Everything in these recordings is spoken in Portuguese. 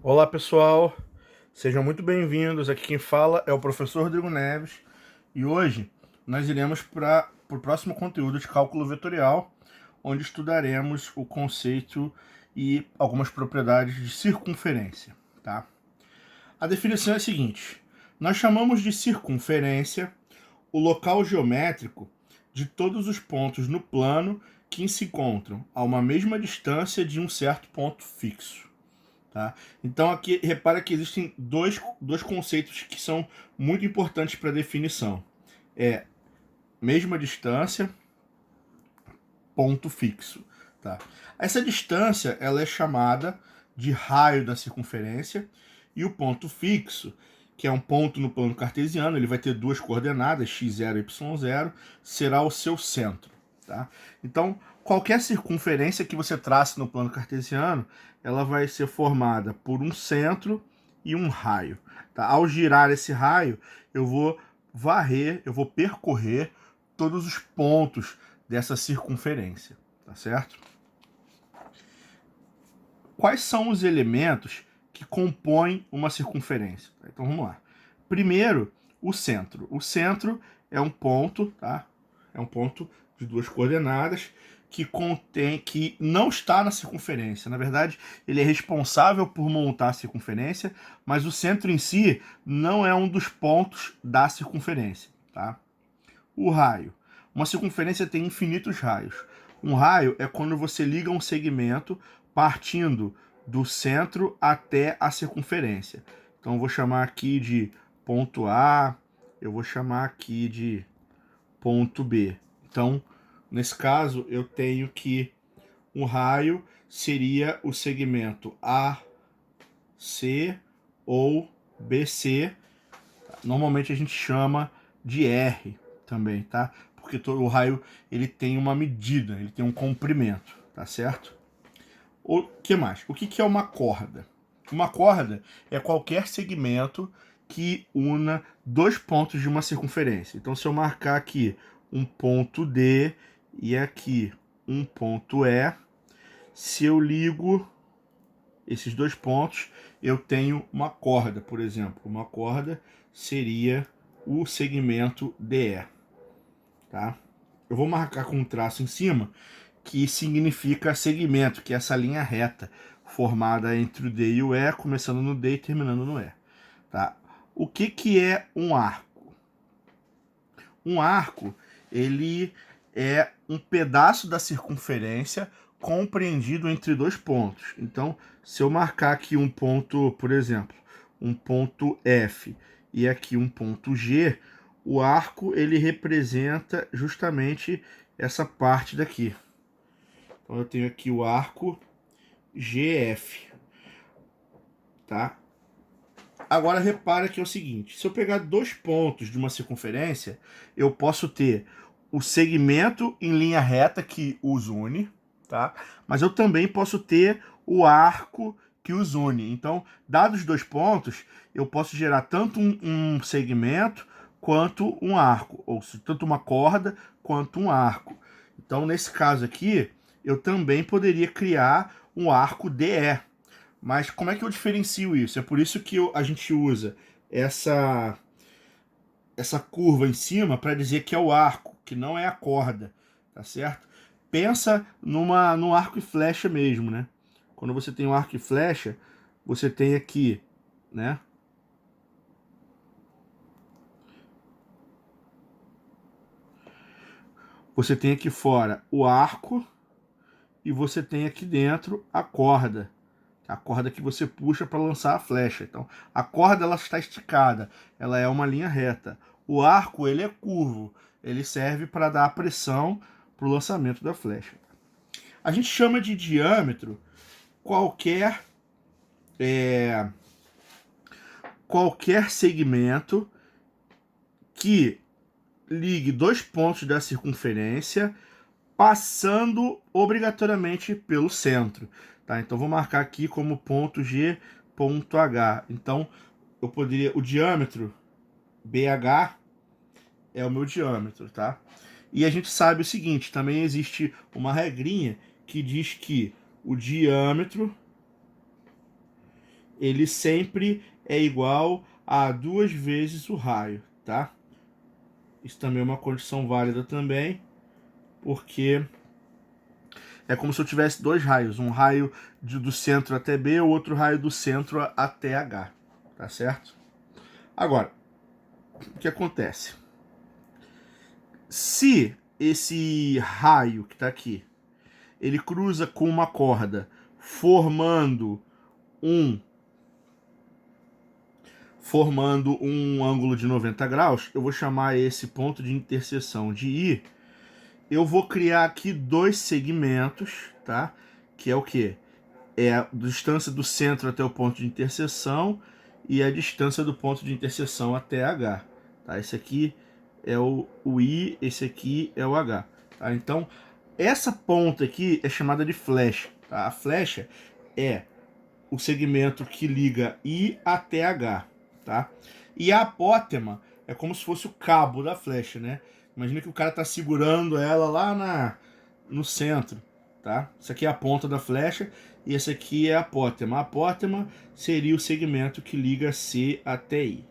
Olá pessoal, sejam muito bem-vindos. Aqui quem fala é o professor Rodrigo Neves e hoje nós iremos para o próximo conteúdo de cálculo vetorial, onde estudaremos o conceito e algumas propriedades de circunferência. Tá? A definição é a seguinte: nós chamamos de circunferência o local geométrico de todos os pontos no plano que se encontram a uma mesma distância de um certo ponto fixo. Tá? Então aqui repara que existem dois conceitos que são muito importantes para a definição. É mesma distância, ponto fixo. Tá? Essa distância ela é chamada de raio da circunferência e o ponto fixo, que é um ponto no plano cartesiano, ele vai ter duas coordenadas, x0 e y0, será o seu centro. Tá? Então, qualquer circunferência que você trace no plano cartesiano, ela vai ser formada por um centro e um raio. Tá? Ao girar esse raio, eu vou percorrer todos os pontos dessa circunferência, tá certo? Quais são os elementos que compõem uma circunferência? Então vamos lá. Primeiro, o centro. O centro é um ponto, tá? É um ponto de duas coordenadas que não está na circunferência. Na verdade, ele é responsável por montar a circunferência, mas o centro em si não é um dos pontos da circunferência, tá? O raio. Uma circunferência tem infinitos raios. Um raio é quando você liga um segmento partindo do centro até a circunferência. Então eu vou chamar aqui de ponto A, eu vou chamar aqui de ponto B. Então, nesse caso, eu tenho que um raio seria o segmento AC ou BC. Normalmente a gente chama de R também, tá? Porque o raio ele tem uma medida, ele tem um comprimento, tá certo? O que mais? O que é uma corda? Uma corda é qualquer segmento que una dois pontos de uma circunferência. Então, se eu marcar aqui um ponto D e aqui um ponto E, se eu ligo esses dois pontos, eu tenho uma corda, por exemplo. Uma corda seria o segmento DE. Tá? Eu vou marcar com um traço em cima, que significa segmento, que é essa linha reta formada entre o D e o E, começando no D e terminando no E. Tá? O que é um arco? Um arco, ele é um pedaço da circunferência compreendido entre dois pontos. Então, se eu marcar aqui um ponto, por exemplo, um ponto F e aqui um ponto G, o arco ele representa justamente essa parte daqui. Então eu tenho aqui o arco GF, tá? Agora repara que é o seguinte, se eu pegar dois pontos de uma circunferência, eu posso ter o segmento em linha reta que os une, tá? Mas eu também posso ter o arco que os une. Então, dados dois pontos, eu posso gerar tanto um segmento quanto um arco, ou tanto uma corda quanto um arco. Então, nesse caso aqui, eu também poderia criar um arco DE. Mas como é que eu diferencio isso? É por isso que a gente usa essa, essa curva em cima para dizer que é o arco, que não é a corda, tá certo? Pensa num arco e flecha mesmo, né? Quando você tem um arco e flecha, você tem aqui, né? Você tem aqui fora o arco e você tem aqui dentro a corda que você puxa para lançar a flecha. Então, a corda ela está esticada, ela é uma linha reta. O arco ele é curvo, ele serve para dar pressão para o lançamento da flecha. A gente chama de diâmetro qualquer qualquer segmento que ligue dois pontos da circunferência passando obrigatoriamente pelo centro. Tá? Então vou marcar aqui como ponto G, ponto H. Então eu poderia, o diâmetro BH é o meu diâmetro, tá? E a gente sabe o seguinte, também existe uma regrinha que diz que o diâmetro ele sempre é igual a 2 vezes o raio, tá? Isso também é uma condição válida também, porque é como se eu tivesse dois raios, um raio do centro até B, o outro raio do centro até H, tá certo? Agora, o que acontece? Se esse raio que está aqui, ele cruza com uma corda, formando um ângulo de 90 graus, eu vou chamar esse ponto de interseção de I. Eu vou criar aqui dois segmentos, tá? Que é o quê? É a distância do centro até o ponto de interseção e a distância do ponto de interseção até H. Tá? Esse aqui é o I, esse aqui é o H. Tá? Então, essa ponta aqui é chamada de flecha. Tá? A flecha é o segmento que liga I até H. Tá? E a apótema é como se fosse o cabo da flecha, né? Imagina que o cara está segurando ela lá no centro. Tá? Isso aqui é a ponta da flecha e esse aqui é a apótema. A apótema seria o segmento que liga C até I.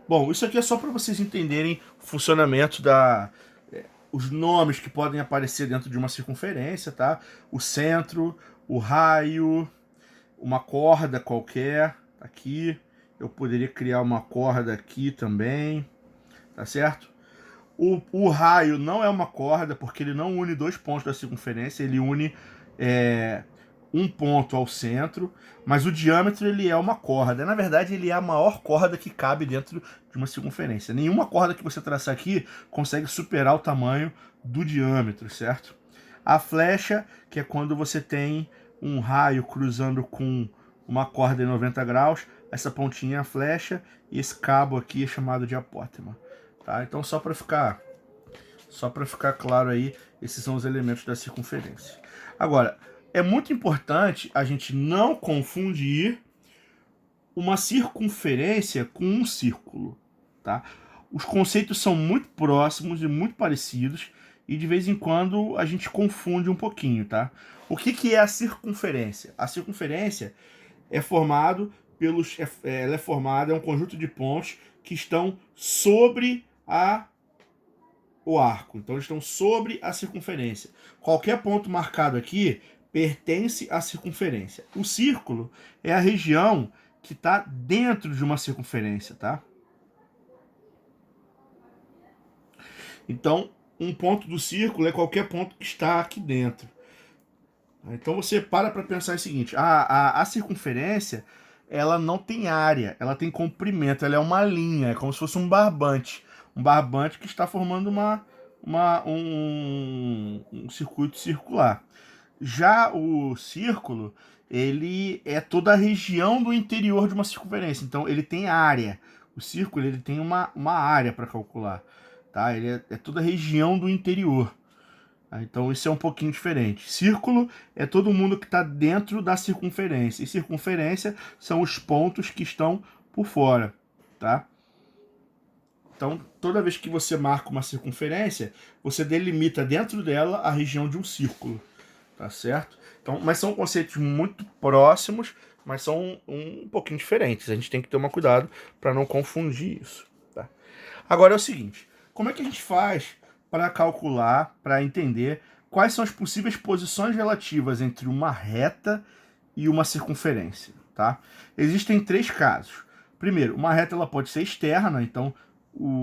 Bom, isso aqui é só para vocês entenderem o funcionamento os nomes que podem aparecer dentro de uma circunferência, tá? O centro, o raio, uma corda qualquer, aqui. Eu poderia criar uma corda aqui também, tá certo? O raio não é uma corda, porque ele não une dois pontos da circunferência, ele une um ponto ao centro, mas o diâmetro ele é uma corda. Na verdade, ele é a maior corda que cabe dentro de uma circunferência. Nenhuma corda que você traçar aqui consegue superar o tamanho do diâmetro, certo? A flecha, que é quando você tem um raio cruzando com uma corda em 90 graus, essa pontinha é a flecha e esse cabo aqui é chamado de apótema. Tá? Então, só para ficar claro aí, esses são os elementos da circunferência. Agora, é muito importante a gente não confundir uma circunferência com um círculo, tá? Os conceitos são muito próximos e muito parecidos e de vez em quando a gente confunde um pouquinho, tá? O que é a circunferência? A circunferência é formado ela é formada, é um conjunto de pontos que estão sobre o arco. Então eles estão sobre a circunferência. Qualquer ponto marcado aqui pertence à circunferência. O círculo é a região que está dentro de uma circunferência, tá? Então, um ponto do círculo é qualquer ponto que está aqui dentro. Então você para pensar o seguinte, a circunferência, ela não tem área, ela tem comprimento, ela é uma linha, é como se fosse um barbante. Um barbante que está formando um circuito circular. Já o círculo, ele é toda a região do interior de uma circunferência, então ele tem área. O círculo ele tem uma área para calcular, tá? Ele é toda a região do interior. Então isso é um pouquinho diferente. Círculo é todo mundo que está dentro da circunferência. E circunferência são os pontos que estão por fora, tá? Então, toda vez que você marca uma circunferência, você delimita dentro dela a região de um círculo, tá certo? Então, mas são conceitos muito próximos, mas são um pouquinho diferentes. A gente tem que tomar cuidado para não confundir isso, tá? Agora é o seguinte, como é que a gente faz para calcular, para entender quais são as possíveis posições relativas entre uma reta e uma circunferência, tá? Existem 3 casos. Primeiro, uma reta ela pode ser externa, então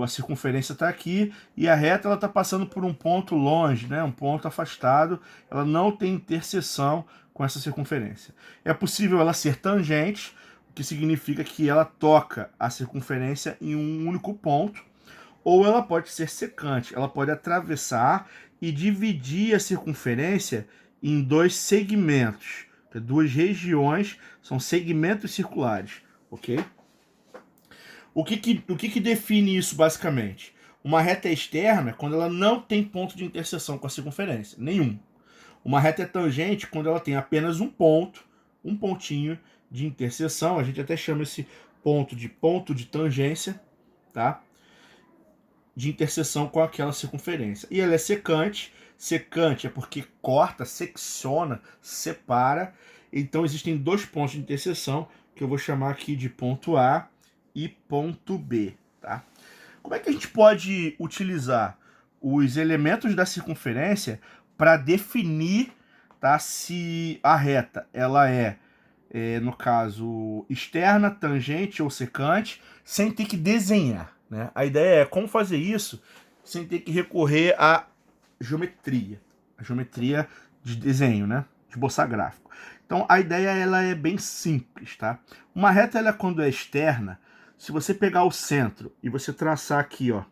a circunferência está aqui e a reta está passando por um ponto longe, né? Um ponto afastado, ela não tem interseção com essa circunferência. É possível ela ser tangente, o que significa que ela toca a circunferência em um único ponto, ou ela pode ser secante, ela pode atravessar e dividir a circunferência em 2 segmentos, 2 regiões, são segmentos circulares, ok? O que define isso basicamente? Uma reta externa quando ela não tem ponto de interseção com a circunferência, nenhum. Uma reta é tangente quando ela tem apenas um pontinho de interseção, a gente até chama esse ponto de tangência, tá? De interseção com aquela circunferência. E ela é secante. Secante é porque corta, secciona, separa. Então existem 2 pontos de interseção que eu vou chamar aqui de ponto A e ponto B, tá? Como é que a gente pode utilizar os elementos da circunferência para definir, tá, se a reta ela no caso, externa, tangente ou secante, sem ter que desenhar, né? A ideia é como fazer isso sem ter que recorrer à geometria, a geometria de desenho, né? De esboçar gráfico. Então a ideia ela é bem simples, tá? Uma reta ela quando é externa, se você pegar o centro e você traçar aqui, ó,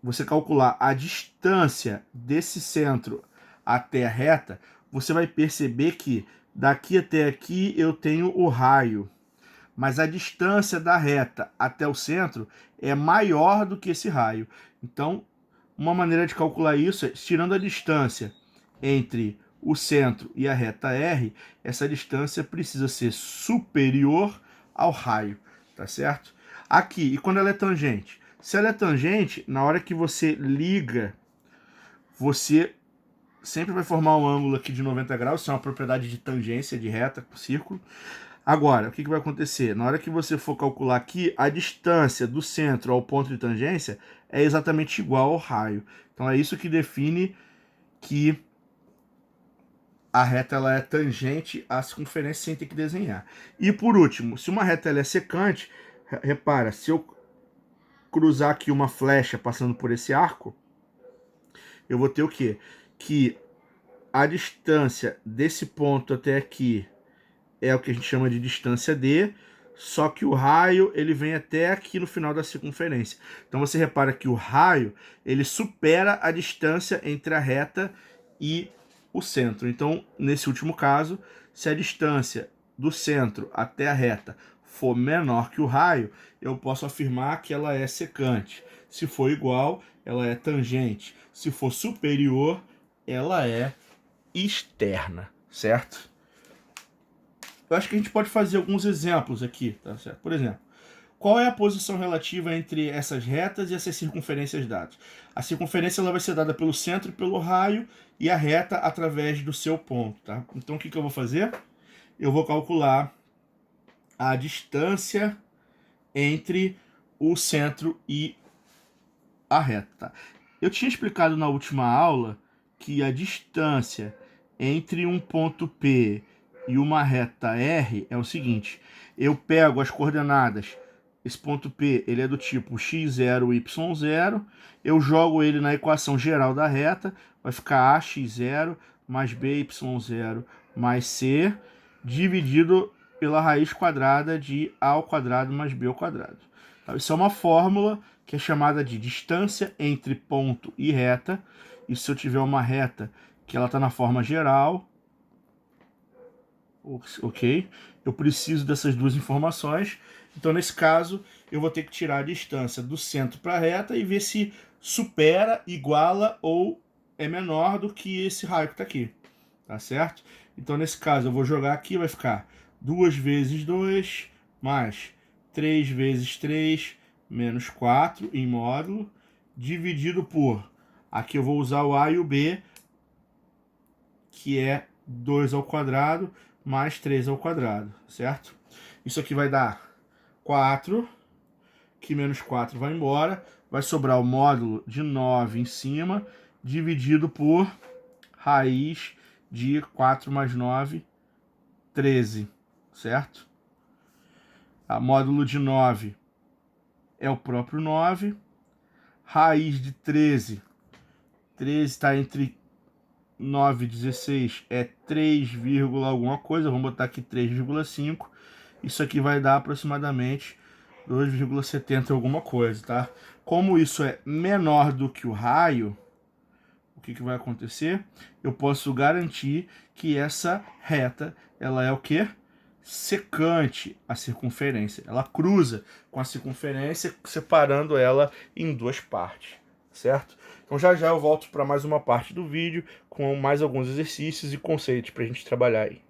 você calcular a distância desse centro até a reta, você vai perceber que daqui até aqui eu tenho o raio, mas a distância da reta até o centro é maior do que esse raio. Então, uma maneira de calcular isso é tirando a distância entre o centro e a reta R, essa distância precisa ser superior ao raio, tá certo? Aqui, e quando ela é tangente? Se ela é tangente, na hora que você liga, você sempre vai formar um ângulo aqui de 90 graus, isso é uma propriedade de tangência de reta com círculo. Agora, o que vai acontecer? Na hora que você for calcular aqui, a distância do centro ao ponto de tangência é exatamente igual ao raio. Então é isso que define que a reta ela é tangente à circunferência sem ter que desenhar. E por último, se uma reta ela é secante, repara, se eu cruzar aqui uma flecha passando por esse arco, eu vou ter o quê? Que a distância desse ponto até aqui é o que a gente chama de distância D, só que o raio ele vem até aqui no final da circunferência. Então você repara que o raio ele supera a distância entre a reta e o centro. Então, nesse último caso, se a distância do centro até a reta for menor que o raio, eu posso afirmar que ela é secante. Se for igual, ela é tangente. Se for superior, ela é externa, certo? Eu acho que a gente pode fazer alguns exemplos aqui, tá certo? Por exemplo, qual é a posição relativa entre essas retas e essas circunferências dadas? A circunferência ela vai ser dada pelo centro e pelo raio, e a reta através do seu ponto, tá? Então o que eu vou fazer? Eu vou calcular a distância entre o centro e a reta, tá? Eu tinha explicado na última aula que a distância entre um ponto P e uma reta R é o seguinte: eu pego as coordenadas, esse ponto P ele é do tipo x0, y0, eu jogo ele na equação geral da reta, vai ficar ax0 mais by0 mais c, dividido pela raiz quadrada de a ao quadrado mais b ao quadrado. Então, isso é uma fórmula que é chamada de distância entre ponto e reta. E se eu tiver uma reta que ela está na forma geral, ok? Eu preciso dessas duas informações. Então, nesse caso, eu vou ter que tirar a distância do centro para a reta e ver se supera, iguala ou é menor do que esse raio que está aqui. Tá certo? Então, nesse caso, eu vou jogar aqui, vai ficar 2 vezes 2 mais 3 vezes 3 menos 4 em módulo, dividido por, aqui eu vou usar o A e o B, que é 2 ao quadrado mais 3 ao quadrado, certo? Isso aqui vai dar 4, que menos 4 vai embora, vai sobrar o módulo de 9 em cima, dividido por raiz de 4 mais 9, 13, certo? A módulo de 9 é o próprio 9, raiz de 13 está entre 9 e 16, é 3, alguma coisa, vamos botar aqui 3,5, isso aqui vai dar aproximadamente 2,70 alguma coisa, tá? Como isso é menor do que o raio, o que vai acontecer? Eu posso garantir que essa reta, ela é o quê? Secante à circunferência. Ela cruza com a circunferência, separando ela em duas partes, certo? Então já já eu volto para mais uma parte do vídeo com mais alguns exercícios e conceitos para a gente trabalhar aí.